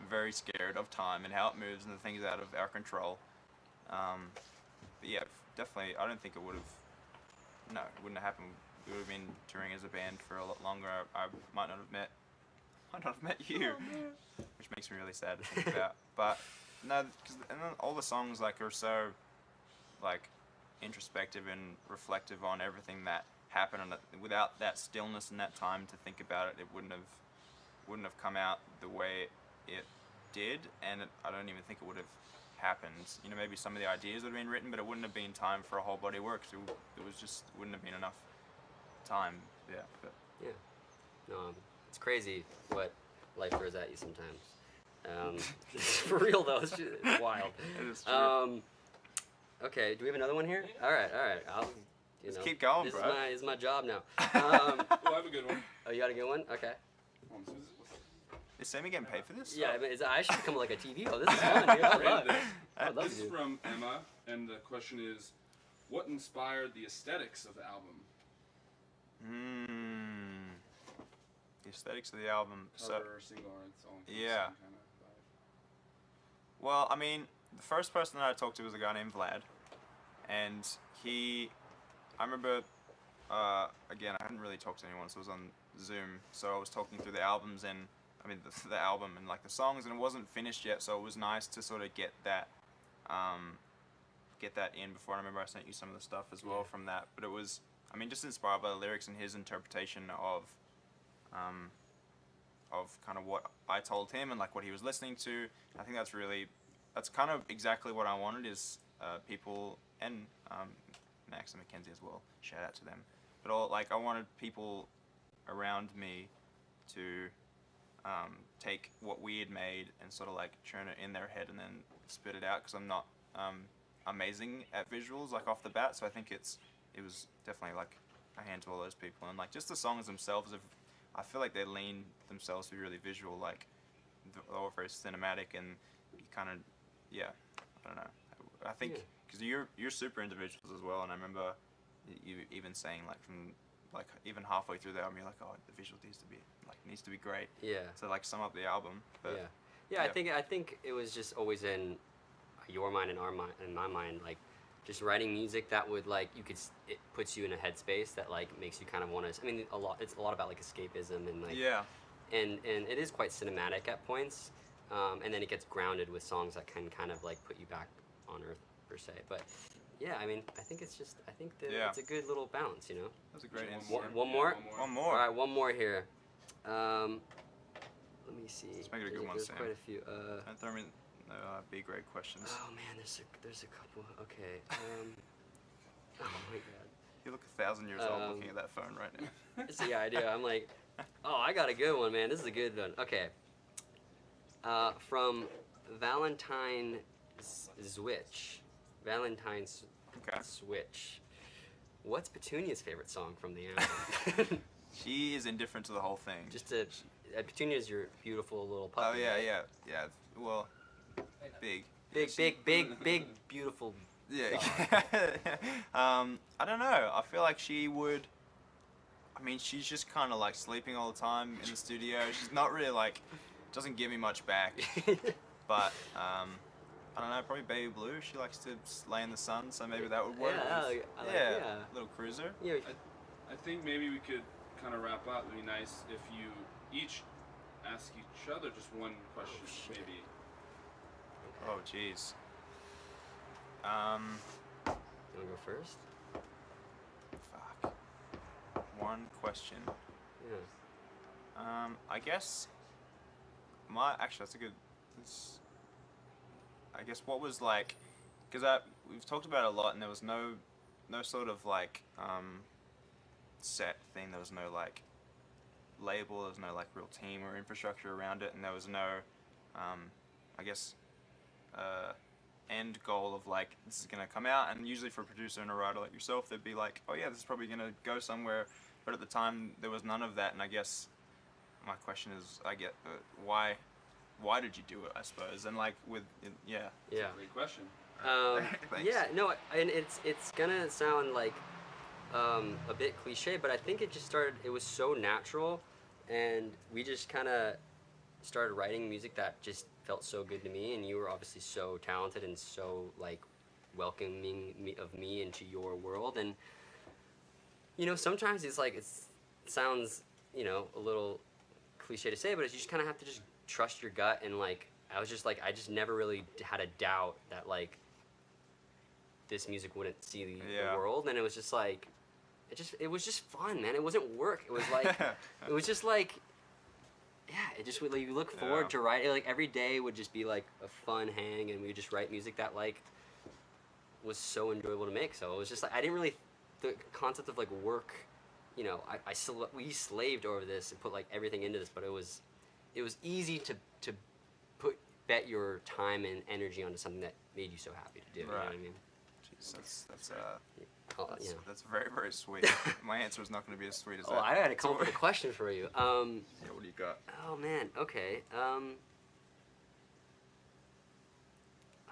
[SPEAKER 1] very scared of time and how it moves and the things out of our control. but yeah, definitely. I don't think it would have. No, it wouldn't have happened. We would have been touring as a band for a lot longer. I might not have met you, which makes me really sad to think about. But no, because and then all the songs like are so like introspective and reflective on everything that happened, and without that stillness and that time to think about it, it wouldn't have come out the way it did, and I don't even think it would have happened. You know, maybe some of the ideas would have been written, but it wouldn't have been time for a whole body of work. So it was just wouldn't have been enough time. Yeah. But.
[SPEAKER 3] Yeah. No, it's crazy what life throws at you sometimes. For real though, it's wild.
[SPEAKER 1] It is true.
[SPEAKER 3] Okay, do we have another one here? All right.
[SPEAKER 1] Just keep going,
[SPEAKER 3] this
[SPEAKER 1] bro.
[SPEAKER 3] This is my job now.
[SPEAKER 11] Well, I have a good one.
[SPEAKER 3] Oh, you got a good one? Okay.
[SPEAKER 1] Is Sammy getting paid for this?
[SPEAKER 3] Yeah, I should become like a TV host. This is fun, dude. I love
[SPEAKER 11] This
[SPEAKER 3] it.
[SPEAKER 11] is from Emma, and the question is, what inspired the aesthetics of the album?
[SPEAKER 1] The aesthetics of the album.
[SPEAKER 11] Cover, single, it's all
[SPEAKER 1] Yeah.
[SPEAKER 11] kind of vibe.
[SPEAKER 1] Well, I mean, the first person that I talked to was a guy named Vlad, and I remember, again, I hadn't really talked to anyone, so I was on Zoom, so I was talking through the albums and, the album and like the songs, and it wasn't finished yet, so it was nice to sort of get that in before. I remember I sent you some of the stuff as well from that, but it was, just inspired by the lyrics and his interpretation of kind of what I told him and like what he was listening to. I think that's kind of exactly what I wanted is people and Max and Mackenzie as well. Shout out to them. But I wanted people around me to take what we had made and sort of like churn it in their head and then spit it out, because I'm not amazing at visuals like off the bat. So I think it was definitely like a hand to all those people, and like just the songs themselves I feel like they lean themselves to be really visual, like they're all very cinematic, and you kind of, I don't know. I think because you're super into visuals as well, and I remember you even saying like from like even halfway through the album, you're like, oh, the visual needs to be great.
[SPEAKER 3] Yeah.
[SPEAKER 1] To like sum up the album. But,
[SPEAKER 3] yeah. I think it was just always in your mind and our mind and my mind, like just writing music that would like it puts you in a headspace that like makes you kind of want to. It's a lot about like escapism and like and it is quite cinematic at points, and then it gets grounded with songs that can kind of like put you back on earth per se. But yeah, I think it's a good little balance, you know.
[SPEAKER 1] That's a great answer.
[SPEAKER 3] One more.
[SPEAKER 1] All
[SPEAKER 3] right, one more here. Let me see.
[SPEAKER 1] Let's make it a good one,
[SPEAKER 3] There's
[SPEAKER 1] Sam.
[SPEAKER 3] quite a few.
[SPEAKER 1] And throw me B grade questions.
[SPEAKER 3] Oh man, there's a couple. Okay. Oh my god.
[SPEAKER 1] You look 1,000 years old looking at that phone right now.
[SPEAKER 3] Yeah, I do. I'm like, oh, I got a good one, man. This is a good one. Okay. From Valentine Switch. Switch. What's Petunia's favorite song from the album?
[SPEAKER 1] She is indifferent to the whole thing.
[SPEAKER 3] Petunia's your beautiful little puppy.
[SPEAKER 1] Oh yeah. Well, big,
[SPEAKER 3] beautiful.
[SPEAKER 1] Yeah. I don't know. I feel like she would. She's just kind of like sleeping all the time in the studio. She's not really like, doesn't give me much back. But I don't know. Probably Baby Blue. She likes to lay in the sun, so maybe that would work.
[SPEAKER 3] Yeah,
[SPEAKER 1] little cruiser.
[SPEAKER 3] Yeah.
[SPEAKER 11] I think maybe we could kind of wrap up. It'd be nice if you each ask each other just one question, maybe.
[SPEAKER 1] Oh, jeez.
[SPEAKER 3] You wanna go first?
[SPEAKER 1] Fuck. One question.
[SPEAKER 3] Yeah.
[SPEAKER 1] I guess. That's a good. I guess what was like, because we've talked about it a lot, and there was no sort of like set thing. There was no like label. There was no like real team or infrastructure around it, and there was no, I guess, end goal of like this is gonna come out. And usually for a producer and a writer like yourself, they'd be like, oh yeah, this is probably gonna go somewhere. But at the time, there was none of that, and I guess my question is, why did you do it? I suppose, and like
[SPEAKER 3] Yeah.
[SPEAKER 11] That's a great question.
[SPEAKER 3] Yeah, no, and it's gonna sound like a bit cliche, but I think it just started. It was so natural, and we just kind of started writing music that just felt so good to me. And you were obviously so talented and so like welcoming of me into your world. And you know, sometimes it's like, it sounds, you know, a little cliche to say, but you just kind of have to just trust your gut. And like, I just never really had a doubt that like this music wouldn't see the world. And it was just like, it was just fun, man. It wasn't work. It was like, it was just like, yeah, it just would, like, you look forward to writing. Like every day would just be like a fun hang, and we would just write music that like was so enjoyable to make. So it was just like, I didn't really, the concept of like work, you know, we slaved over this and put like everything into this, but it was easy to bet your time and energy onto something that made you so happy to do. You know what I mean?
[SPEAKER 1] Jeez, that's
[SPEAKER 3] you know.
[SPEAKER 1] very, very sweet. My answer is not going to be as sweet as that.
[SPEAKER 3] Oh, I had a come up with a question for you.
[SPEAKER 1] Yeah, what do you got?
[SPEAKER 3] Oh man, okay.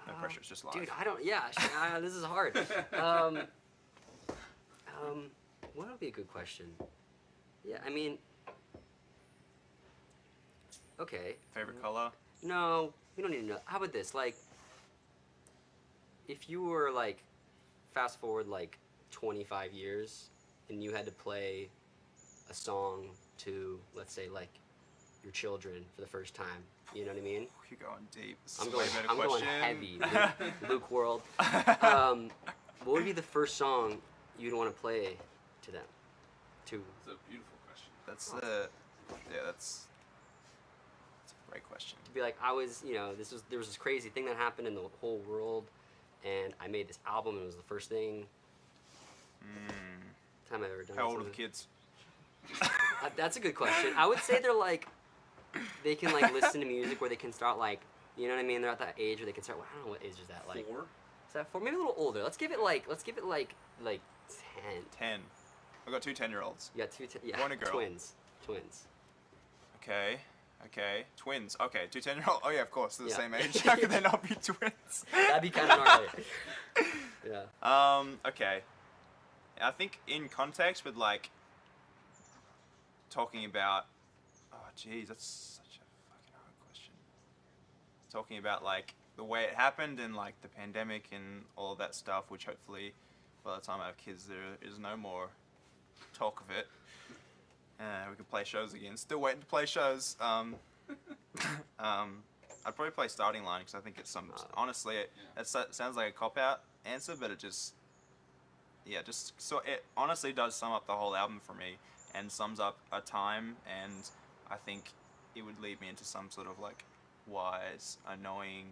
[SPEAKER 1] No pressure, it's just live.
[SPEAKER 3] Dude, I don't. Yeah, this is hard. What would be a good question? Yeah, I mean. Okay.
[SPEAKER 1] Favorite color?
[SPEAKER 3] No, we don't need to know. How about this? Like, if you were like, fast forward like 25 years, and you had to play a song to, let's say, like, your children for the first time. You know what I mean?
[SPEAKER 1] You're going deep.
[SPEAKER 3] I'm going heavy. Luke world. What would be the first song you'd want to play to them?
[SPEAKER 11] That's a beautiful question.
[SPEAKER 1] That's that's a great question.
[SPEAKER 3] To be like, you know, there was this crazy thing that happened in the whole world, and I made this album, and it was the first thing. Time I've ever done.
[SPEAKER 1] How old are the kids?
[SPEAKER 3] That's a good question. I would say they're like, they can like listen to music where they can start like, you know what I mean? They're at that age where they can start. Well, I don't know what age is that like.
[SPEAKER 11] 4?
[SPEAKER 3] Is that 4? Maybe a little older. Let's give it like 10.
[SPEAKER 1] 10. I've got 2 10-year-olds.
[SPEAKER 3] You got 2 yeah.
[SPEAKER 1] Boy and a girl.
[SPEAKER 3] Twins.
[SPEAKER 1] Okay. Twins. Okay, 2 10-year-olds. Oh yeah, of course, they're the
[SPEAKER 3] Yeah.
[SPEAKER 1] same age. How could they not be twins?
[SPEAKER 3] That'd be kind of gnarly. Yeah.
[SPEAKER 1] Okay. I think in context with like talking about, oh geez, that's such a fucking hard question. Talking about like the way it happened and like the pandemic and all of that stuff, which hopefully by the time I have kids there is no more talk of it. We can play shows again. Still waiting to play shows. I'd probably play Starting Line because I think it's honestly, it sounds like a cop-out answer, but it honestly does sum up the whole album for me and sums up a time, and I think it would lead me into some sort of like wise, annoying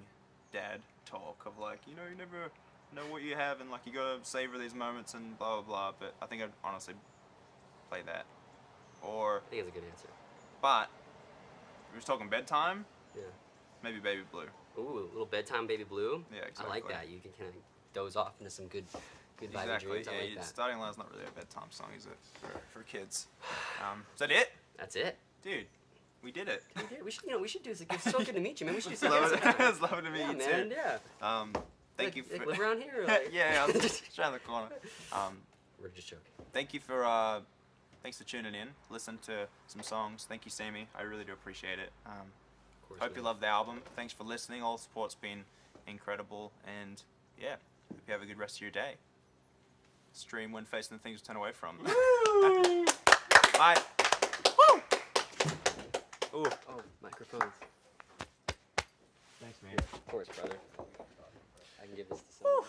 [SPEAKER 1] dad talk of like, you know, you never know what you have and like you gotta savor these moments and blah blah blah. But I think I'd honestly play that. Or
[SPEAKER 3] I think it's a good answer.
[SPEAKER 1] But we were talking bedtime.
[SPEAKER 3] Yeah.
[SPEAKER 1] Maybe Baby Blue.
[SPEAKER 3] Ooh, a little bedtime Baby Blue.
[SPEAKER 1] Yeah, exactly.
[SPEAKER 3] I like that. You can kind of doze off into some good vibey dreams. I like that.
[SPEAKER 1] Starting Line's not really a bedtime song, is it? For kids. Is that it?
[SPEAKER 3] That's it.
[SPEAKER 1] Dude, we did it.
[SPEAKER 3] We should do this. It's so good to meet you, man. We should do something.
[SPEAKER 1] It's lovely to meet you
[SPEAKER 3] man,
[SPEAKER 1] too.
[SPEAKER 3] Yeah.
[SPEAKER 1] Thank you for
[SPEAKER 3] live around here. Or like?
[SPEAKER 1] Yeah, I'm just around the corner.
[SPEAKER 3] We're just joking.
[SPEAKER 1] Thank you for thanks for tuning in. Listen to some songs. Thank you, Sammy. I really do appreciate it. Hope you love the album. Thanks for listening. All the support's been incredible, and yeah, hope you have a good rest of your day. Stream when facing the things to turn away from. Bye. Woo!
[SPEAKER 3] Oh, microphones.
[SPEAKER 1] Thanks, man.
[SPEAKER 3] Of course, brother. I can give this to someone.